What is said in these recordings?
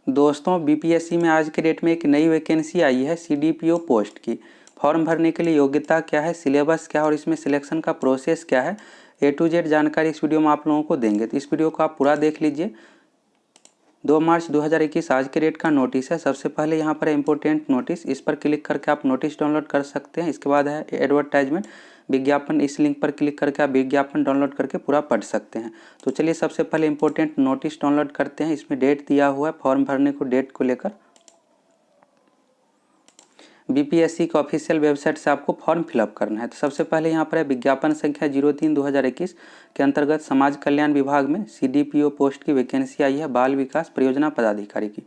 दोस्तों बीपीएससी में आज के डेट में एक नई वैकेंसी आई है सीडीपीओ पोस्ट की। फॉर्म भरने के लिए योग्यता क्या है, सिलेबस क्या है और इसमें सिलेक्शन का प्रोसेस क्या है, ए टू जेड जानकारी इस वीडियो में आप लोगों को देंगे। तो इस वीडियो को आप पूरा देख लीजिए। 2 मार्च 2021 आज के डेट का नोटिस है। सबसे पहले यहाँ पर इम्पोर्टेंट नोटिस, इस पर क्लिक करके आप नोटिस डाउनलोड कर सकते हैं। इसके बाद है एडवर्टाइजमेंट, विज्ञापन। इस लिंक पर क्लिक करके आप विज्ञापन डाउनलोड करके पूरा पढ़ सकते हैं। तो चलिए सबसे पहले इम्पोर्टेंट नोटिस डाउनलोड करते हैं। इसमें डेट दिया हुआ है फॉर्म भरने को, डेट को लेकर। बीपीएससी के ऑफिशियल वेबसाइट से आपको फॉर्म फिलअप करना है। तो सबसे पहले यहाँ पर है विज्ञापन संख्या 03/2021 के अंतर्गत समाज कल्याण विभाग में सीडीपीओ पोस्ट की वैकेंसी आई है, बाल विकास परियोजना पदाधिकारी की।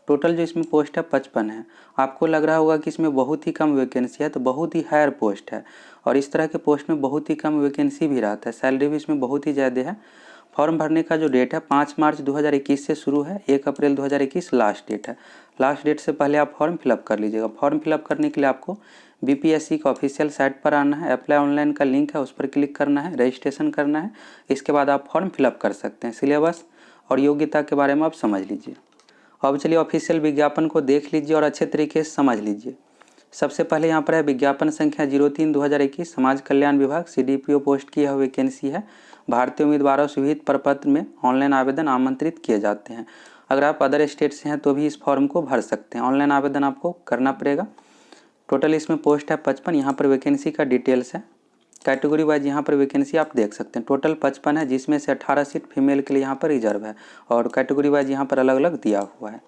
टोटल जो इसमें पोस्ट है 55 है। आपको लग रहा होगा कि इसमें बहुत ही कम वैकेंसी है, तो बहुत ही हायर पोस्ट है। और इस तरह के पोस्ट में बहुत ही कम वैकेंसी भी रहता है, सैलरी भी इसमें बहुत ही ज़्यादा है। फॉर्म भरने का जो डेट है 5 मार्च 2021 से शुरू है, 1 अप्रैल 2021 लास्ट डेट है। लास्ट डेट से पहले आप फॉर्म फिलअप कर लीजिएगा। फॉर्म फिलअप करने के लिए आपको बीपीएससी का ऑफिशियल साइट पर आना है। अप्लाई ऑनलाइन का लिंक है, उस पर क्लिक करना है, रजिस्ट्रेशन करना है। इसके बाद आप फॉर्म फिलअप कर सकते हैं। सिलेबस और योग्यता के बारे में आप समझ लीजिए। अब चलिए ऑफिशियल विज्ञापन को देख लीजिए और अच्छे तरीके से समझ लीजिए। सबसे पहले यहाँ पर है विज्ञापन संख्या 03/2021 समाज कल्याण विभाग सीडीपीओ पोस्ट की यह वैकेंसी है। भारतीय उम्मीदवारों से विहित प्रपत्र में ऑनलाइन आवेदन आमंत्रित किए जाते हैं। अगर आप अदर स्टेट से हैं तो भी इस फॉर्म को भर सकते हैं। ऑनलाइन आवेदन आपको करना पड़ेगा। टोटल इसमें पोस्ट है 55। यहाँ पर वैकेंसी का डिटेल्स है। कैटेगरी वाइज यहाँ पर वैकेंसी आप देख सकते हैं। टोटल 55 है, जिसमें से 18 सीट फीमेल के लिए यहाँ पर रिजर्व है और कैटेगरी वाइज यहाँ पर अलग अलग दिया हुआ है।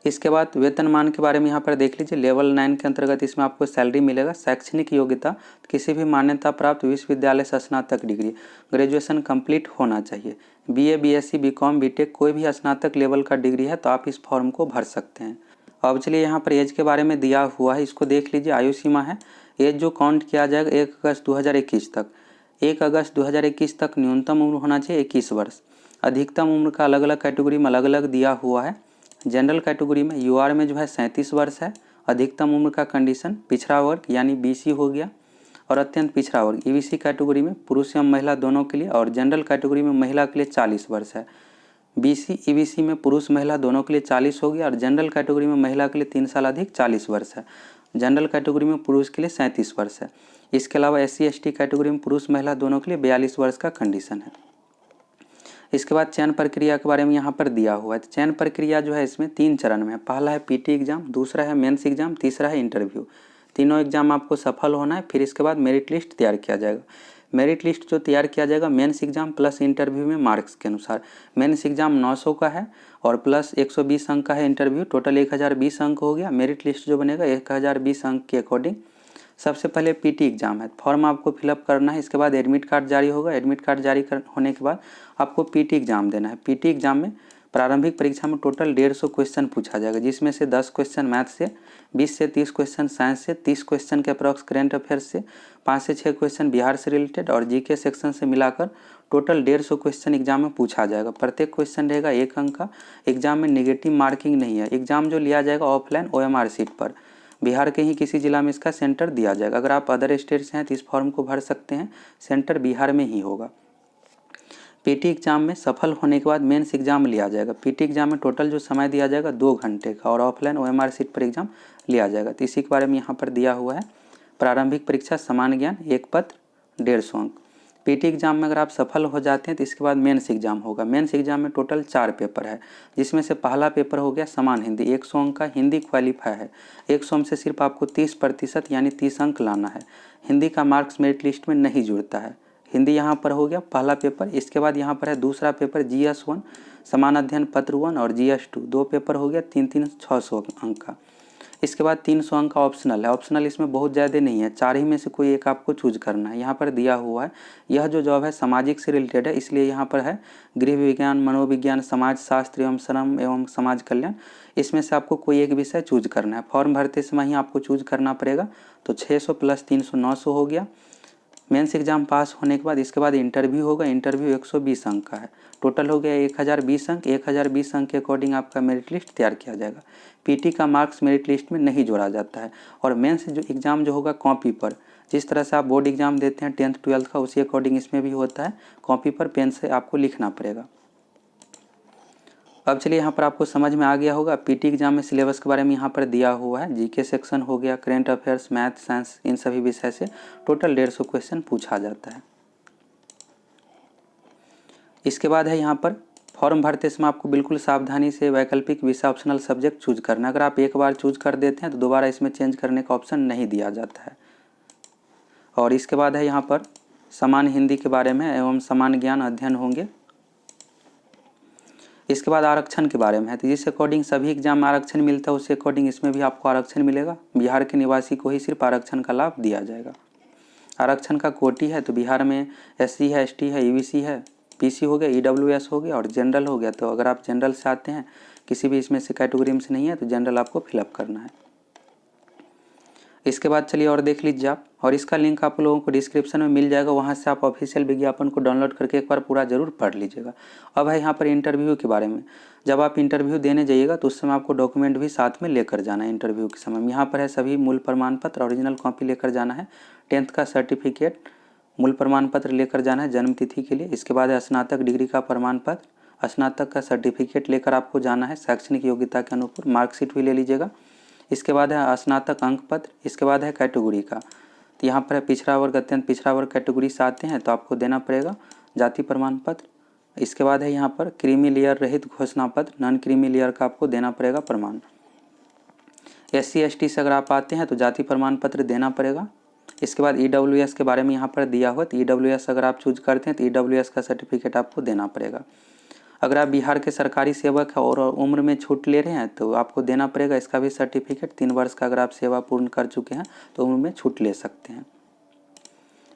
इसके बाद वेतनमान के बारे में यहाँ पर देख लीजिए। लेवल 9 के अंतर्गत इसमें आपको सैलरी मिलेगा। शैक्षणिक योग्यता, किसी भी मान्यता प्राप्त विश्वविद्यालय से स्नातक डिग्री, ग्रेजुएशन कंप्लीट होना चाहिए। बीए, बीएससी, बीकॉम, बीटेक, कोई भी स्नातक लेवल का डिग्री है तो आप इस फॉर्म को भर सकते हैं। अब चलिए यहाँ पर एज के बारे में दिया हुआ है, इसको देख लीजिए। आयु सीमा है, एज जो काउंट किया जाएगा 1 अगस्त 2021 तक। 1 अगस्त 2021 तक न्यूनतम उम्र होना चाहिए 21 वर्ष। अधिकतम उम्र का अलग अलग कैटेगरी में अलग अलग दिया हुआ है। जनरल कैटेगरी में यूआर में जो है 37 वर्ष है। अधिकतम उम्र का कंडीशन पिछड़ा वर्ग यानी बीसी हो गया, और अत्यंत पिछड़ा वर्ग ईबीसी कैटेगरी में पुरुष एवं महिला दोनों के लिए, और जनरल कैटेगरी में महिला के लिए 40 वर्ष है। बीसी ईबीसी में पुरुष महिला दोनों के लिए 40 हो गया, और जनरल कैटेगरी में महिला के लिए 3 साल अधिक 40 वर्ष है। जनरल कैटेगरी में पुरुष के लिए 37 वर्ष है। इसके अलावा एससी एसटी कैटेगरी में पुरुष महिला दोनों के लिए 42 वर्ष का कंडीशन है। इसके बाद चयन प्रक्रिया के बारे में यहाँ पर दिया हुआ है। चयन प्रक्रिया जो है इसमें 3 चरण में है। पहला है पीटी एग्जाम, दूसरा है मेंस एग्जाम, तीसरा है इंटरव्यू। तीनों एग्जाम आपको सफल होना है। फिर इसके बाद मेरिट लिस्ट तैयार किया जाएगा। मेरिट लिस्ट जो तैयार किया जाएगा मेंस एग्जाम प्लस इंटरव्यू में मार्क्स के अनुसार। मेंस एग्जाम 900 का है और प्लस 120 अंक का है इंटरव्यू। टोटल 1020 अंक हो गया। मेरिट लिस्ट जो बनेगा 1020 अंक के अकॉर्डिंग। सबसे पहले पीटी एग्जाम है, फॉर्म आपको फिलअप करना है। इसके बाद एडमिट कार्ड जारी होगा। एडमिट कार्ड जारी होने के बाद आपको पीटी एग्जाम देना है। पीटी एग्जाम में प्रारंभिक परीक्षा में टोटल 150 क्वेश्चन पूछा जाएगा, जिसमें से 10 क्वेश्चन मैथ से, 20 से 30 क्वेश्चन साइंस से, 30 क्वेश्चन के अप्रॉक्स करेंट अफेयर्स से, 5 से 6 क्वेश्चन बिहार से रिलेटेड और जीके सेक्शन से मिलाकर टोटल 150 क्वेश्चन एग्जाम में पूछा जाएगा। प्रत्येक क्वेश्चन रहेगा 1 अंक का। एग्जाम में नेगेटिव मार्किंग नहीं है। एग्जाम जो लिया जाएगा ऑफलाइन ओएमआर सीट पर। बिहार के ही किसी जिला में इसका सेंटर दिया जाएगा। अगर आप अदर स्टेट से हैं तो इस फॉर्म को भर सकते हैं, सेंटर बिहार में ही होगा। पीटी एग्जाम में सफल होने के बाद मेंस एग्जाम लिया जाएगा। पीटी एग्जाम में टोटल जो समय दिया जाएगा 2 घंटे का, और ऑफलाइन ओएमआर सीट पर एग्जाम लिया जाएगा। तो इसी के बारे में यहाँ पर दिया हुआ है। प्रारंभिक परीक्षा सामान्य ज्ञान, एक पत्र 150 अंक। पीटी एग्जाम में अगर आप सफल हो जाते हैं तो इसके बाद मेंस एग्जाम होगा। मेंस एग्जाम में टोटल 4 पेपर है, जिसमें से पहला पेपर हो गया समान हिंदी, 100 अंक का हिंदी क्वालिफाई है। 100 में से सिर्फ आपको 30% यानी 30 अंक लाना है। हिंदी का मार्क्स मेरिट लिस्ट में नहीं जुड़ता है। हिंदी यहाँ पर हो गया पहला पेपर। इसके बाद यहाँ पर है दूसरा पेपर जीएस 1 समान अध्ययन पत्र 1 और जीएस 2, 2 पेपर हो गया 3 600 अंक का। इसके बाद 300 अंक का ऑप्शनल है। ऑप्शनल इसमें बहुत ज़्यादा नहीं है, 4 ही में से कोई एक आपको चूज करना है। यहाँ पर दिया हुआ है। यह जो जॉब है सामाजिक से रिलेटेड है, इसलिए यहाँ पर है गृह विज्ञान, मनोविज्ञान, समाज शास्त्र एवं श्रम एवं समाज कल्याण। इसमें से आपको कोई एक विषय चूज करना है। फॉर्म भरते समय ही आपको चूज करना पड़ेगा। तो 600 प्लस 300 900 हो गया। मेंस एग्जाम पास होने के बाद इसके बाद इंटरव्यू होगा। इंटरव्यू 120 अंक का है। टोटल हो गया 1020 अंक। 1020 अंक के अकॉर्डिंग आपका मेरिट लिस्ट तैयार किया जाएगा। पीटी का मार्क्स मेरिट लिस्ट में नहीं जोड़ा जाता है। और मेंस जो एग्ज़ाम जो होगा कॉपी पर, जिस तरह से आप बोर्ड एग्जाम देते हैं 10th 12th का, उसी अकॉर्डिंग इसमें भी होता है। कॉपी पर पेन से आपको लिखना पड़ेगा। अब चलिए यहाँ पर आपको समझ में आ गया होगा, पीटी एग्जाम में सिलेबस के बारे में यहाँ पर दिया हुआ है। जीके सेक्शन हो गया, करेंट अफेयर्स, मैथ, साइंस, इन सभी विषय से टोटल 150 क्वेश्चन पूछा जाता है। इसके बाद है यहाँ पर फॉर्म भरते समय आपको बिल्कुल सावधानी से वैकल्पिक विषय ऑप्शनल सब्जेक्ट चूज करना। अगर आप एक बार चूज कर देते हैं तो दोबारा इसमें चेंज करने का ऑप्शन नहीं दिया जाता है। और इसके बाद है यहाँ पर समान हिंदी के बारे में एवं समान ज्ञान अध्ययन होंगे। इसके बाद आरक्षण के बारे में है, तो जिस अकॉर्डिंग सभी एग्जाम में आरक्षण मिलता है उसी अकॉर्डिंग इसमें भी आपको आरक्षण मिलेगा। बिहार के निवासी को ही सिर्फ आरक्षण का लाभ दिया जाएगा। आरक्षण का कोटि है तो बिहार में SC है, ST है, EBC है, PC हो गया, EWS हो गया और जनरल हो गया। तो अगर आप जनरल से आते हैं, किसी भी इसमें से कैटेगरी में से नहीं है, तो जनरल आपको फिलअप करना है। इसके बाद चलिए और देख लीजिए आप, और इसका लिंक आप लोगों को डिस्क्रिप्शन में मिल जाएगा, वहाँ से आप ऑफिशियल विज्ञापन को डाउनलोड करके एक बार पूरा जरूर पढ़ लीजिएगा। अब है यहाँ पर इंटरव्यू के बारे में। जब आप इंटरव्यू देने जाइएगा तो उस समय आपको डॉक्यूमेंट भी साथ में लेकर जाना है। इंटरव्यू के समय यहाँ पर है सभी मूल प्रमाण पत्र, ओरिजिनल कॉपी लेकर जाना है, 10th का सर्टिफिकेट, मूल प्रमाण पत्र लेकर जाना है जन्म तिथि के लिए। इसके बाद है स्नातक डिग्री का प्रमाण पत्र, स्नातक का सर्टिफिकेट लेकर आपको जाना है शैक्षणिक योग्यता के अनुरूप, मार्कशीट भी ले लीजिएगा। इसके बाद है स्नातक अंक पत्र। इसके बाद है कैटेगरी का, तो यहाँ पर है पिछड़ा वर्ग, अत्यंत पिछड़ा वर्ग कैटेगरी से आते हैं तो आपको देना पड़ेगा जाति प्रमाण पत्र। इसके बाद है यहाँ पर क्रीमी लेयर रहित घोषणा पत्र, नॉन क्रीमी लेयर का आपको देना पड़ेगा प्रमाण। SC ST से अगर आप आते हैं तो जाति प्रमाण पत्र देना पड़ेगा। इसके बाद EWS के बारे में यहाँ पर दिया हुआ, तो EWS अगर आप चूज करते हैं तो EWS का सर्टिफिकेट आपको देना पड़ेगा। अगर आप बिहार के सरकारी सेवक हैं और उम्र में छूट ले रहे हैं तो आपको देना पड़ेगा इसका भी सर्टिफिकेट। 3 वर्ष का अगर आप सेवा पूर्ण कर चुके हैं तो उम्र में छूट ले सकते हैं।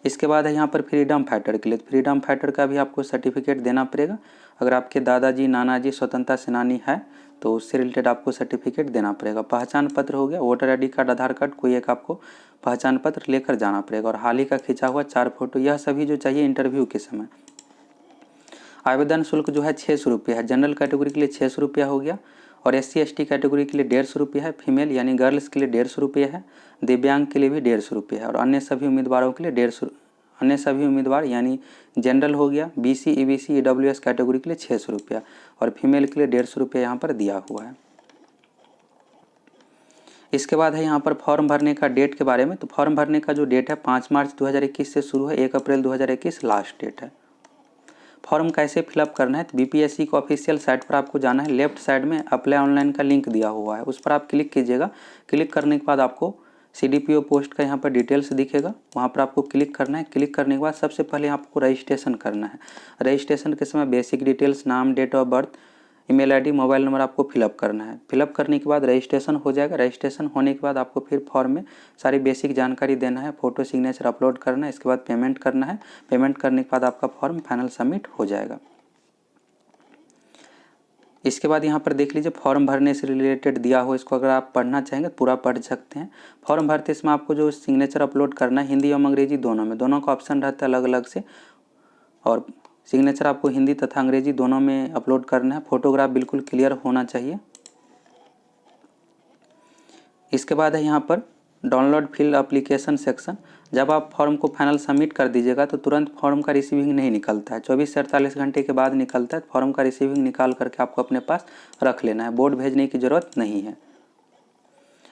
इसके बाद है यहाँ पर फ्रीडम फाइटर के लिए, तो फ्रीडम फाइटर का भी आपको सर्टिफिकेट देना पड़ेगा। अगर आपके दादाजी नानाजी स्वतंत्रता सेनानी है तो उससे रिलेटेड आपको सर्टिफिकेट देना पड़ेगा। पहचान पत्र हो गया, वोटर ID कार्ड, आधार कार्ड, कोई एक आपको पहचान पत्र लेकर जाना पड़ेगा। और हाल ही का खींचा हुआ 4 फोटो, यह सभी जो चाहिए इंटरव्यू के समय। आवेदन शुल्क जो है 600 रुपये है। जनरल कैटेगरी के लिए 600 रुपया हो गया, और SC ST कैटेगरी के लिए 150 रुपये है। फीमेल यानी गर्ल्स के लिए 150 रुपये है। दिव्यांग के लिए भी 150 रुपये है। और अन्य सभी उम्मीदवारों के लिए 150, अन्य सभी उम्मीदवार यानी जनरल हो गया, BC EBC EWS कैटेगरी के लिए 600 रुपया, और फीमेल के लिए 150 रुपये यहाँ पर दिया हुआ है। इसके बाद है यहाँ पर फॉर्म भरने का डेट के बारे में, तो फॉर्म भरने का जो डेट है 5 मार्च 2021 से शुरू है, 1 अप्रैल 2021 लास्ट डेट है। फॉर्म कैसे फिलअप करना है, तो BPSC को ऑफिशियल साइट पर आपको जाना है। लेफ्ट साइड में अप्लाई ऑनलाइन का लिंक दिया हुआ है, उस पर आप क्लिक कीजिएगा। क्लिक करने के बाद आपको CDPO पोस्ट का यहाँ पर डिटेल्स दिखेगा, वहाँ पर आपको क्लिक करना है। क्लिक करने के बाद सबसे पहले आपको रजिस्ट्रेशन करना है। रजिस्ट्रेशन के समय बेसिक डिटेल्स, नाम, date of birth, email ID, mobile number आपको फिलअप करना है। फिलअप करने के बाद रजिस्ट्रेशन हो जाएगा। रजिस्ट्रेशन होने के बाद आपको फिर फॉर्म में सारी बेसिक जानकारी देना है, फ़ोटो सिग्नेचर अपलोड करना है। इसके बाद पेमेंट करना है। पेमेंट करने के बाद आपका फॉर्म फाइनल सबमिट हो जाएगा। इसके बाद यहाँ पर देख लीजिए फॉर्म भरने से रिलेटेड दिया हो, इसको अगर आप पढ़ना चाहेंगे तो पूरा पढ़ सकते हैं। फॉर्म भरते इसमें आपको जो सिग्नेचर अपलोड करना है हिंदी एवं अंग्रेजी दोनों में, दोनों का ऑप्शन रहता है अलग अलग से, और सिग्नेचर आपको हिंदी तथा अंग्रेजी दोनों में अपलोड करना है। फोटोग्राफ बिल्कुल क्लियर होना चाहिए। इसके बाद है यहाँ पर डाउनलोड फिल एप्लीकेशन सेक्शन। जब आप फॉर्म को फाइनल सबमिट कर दीजिएगा तो तुरंत फॉर्म का रिसीविंग नहीं निकलता है, 24 से 48 घंटे के बाद निकलता है। फॉर्म का रिसीविंग निकाल करके आपको अपने पास रख लेना है, बोर्ड भेजने की ज़रूरत नहीं है।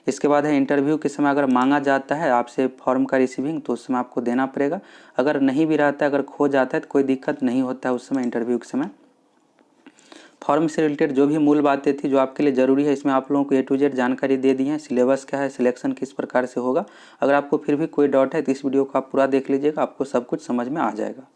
इसके बाद है इंटरव्यू के समय अगर मांगा जाता है आपसे फॉर्म का रिसीविंग तो उस समय आपको देना पड़ेगा। अगर नहीं भी रहता है, अगर खो जाता है तो कोई दिक्कत नहीं होता है उस समय इंटरव्यू के समय। फॉर्म से रिलेटेड जो भी मूल बातें थी जो आपके लिए ज़रूरी है, इसमें आप लोगों को A to Z जानकारी दे दी है। सिलेबस क्या है, सिलेक्शन किस प्रकार से होगा। अगर आपको फिर भी कोई डाउट है तो इस वीडियो को आप पूरा देख लीजिएगा, आपको सब कुछ समझ में आ जाएगा।